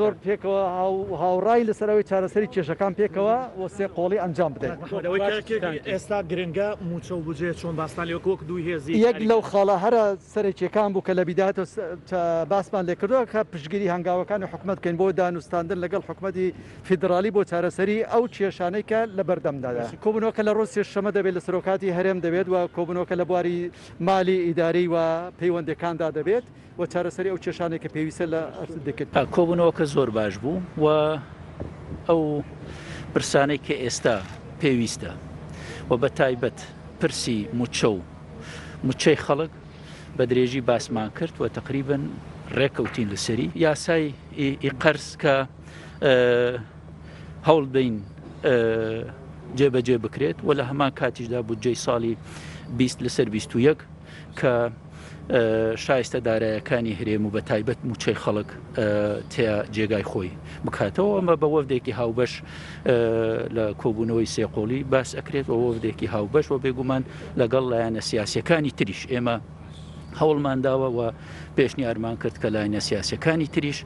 زۆر پێکەوە هاوڕای لەسەرەوەی چارەسەری کێشەکان پێکەوە و سێ قۆڵی ئەنجام بدەین. ئێستا گرنگە موچە و بجێ چۆن باستان لێ وەک دوی هێزی یەک لەو خاڵە هەرە سەرێکیەکان بوو کە لە بیداەوە باسمان لێ کردووە کە پشگیری هەنگاوەکانی حکوومەت بکەین بۆ دانوستاندن لەگەڵ حکوومەتی فیدرالی بۆ چارەسەری ئەو کێشانەی کە لە بەردەمدادا. کۆبنەوەکە لە ڕۆژ سێشەمە دەبێت لە سەرۆکاتی هەرێم دەبێت و کۆبنەوەکە لە بواری مالی ئیداری و پەیوەندەکاندا دەبێت و چارەسەری ئەو کێشانێک کە پێویستە لە دەکرد. کۆبنەوەکە زۆر باش بوو و ئەو پرسانەی کە ئێستا پێویستە و بە تایبەت پرسی موچەی خەڵک بە درێژی باسمان کرد و تقریبن ڕێکەوتین لەسەری یاسای قەرز کە هەوڵ بین جێبەجێ بکرێت و لە هەمان کاتیشدا بودجەی ساڵی 20 لەسەر 21 کە شایستە دارایەکانی هەرێم و بە تایبەت موچەی خەڵک تیا جێگای خۆی بکاتەوە ئەمە بە وەفدێکی هاوبەش لە کۆبوونەوەی سێقۆڵی باس ئەکرێت و وەفدێکی هاوبەش و بێگومان لەگەڵ لایەنە سیاسیەکانی تریش ئێمە هەوڵمانداوە و پێشنیارمان کرد کە لایەنە سیاسیەکانی تریش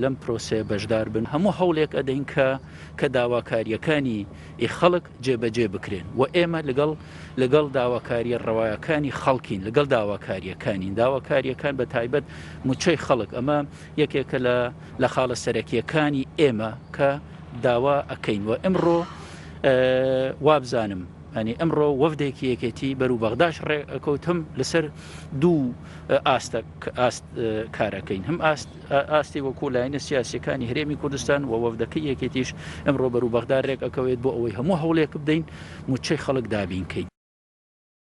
لەم پرۆسێ بەشدار بن هەموو هەوڵێک ئەدەین کە داواکاریەکانی خەڵک جێبەجێ بکرێن و ئێمە لەگەڵ داواکاریە ڕەوایەکانی خەڵکین لەگەڵ داواکاریەکان بە تایبەت موچەی خەڵک ئەمە یەکێکە لە خاڵە سەرەکیەکانی ئێمە کە داوا ئەکەین و ئەمڕۆ وابزانم ئەنی ئەمڕۆ وەفدێکی یەکێتی بەرو بەغداش ڕێکەوتم لەسەر دوو ئاست کارەکەین هەم ئاستی وەکو لایەنە سیاسیەکانی هەرێمی کوردستان و وەفدەکەی یەکێتیش ئەمڕۆ بەرو بەغدا ڕێک ئەکەوێت بۆ ئەوەی هەموو هەوڵێک بدەین موچەی خەڵک دابینکەین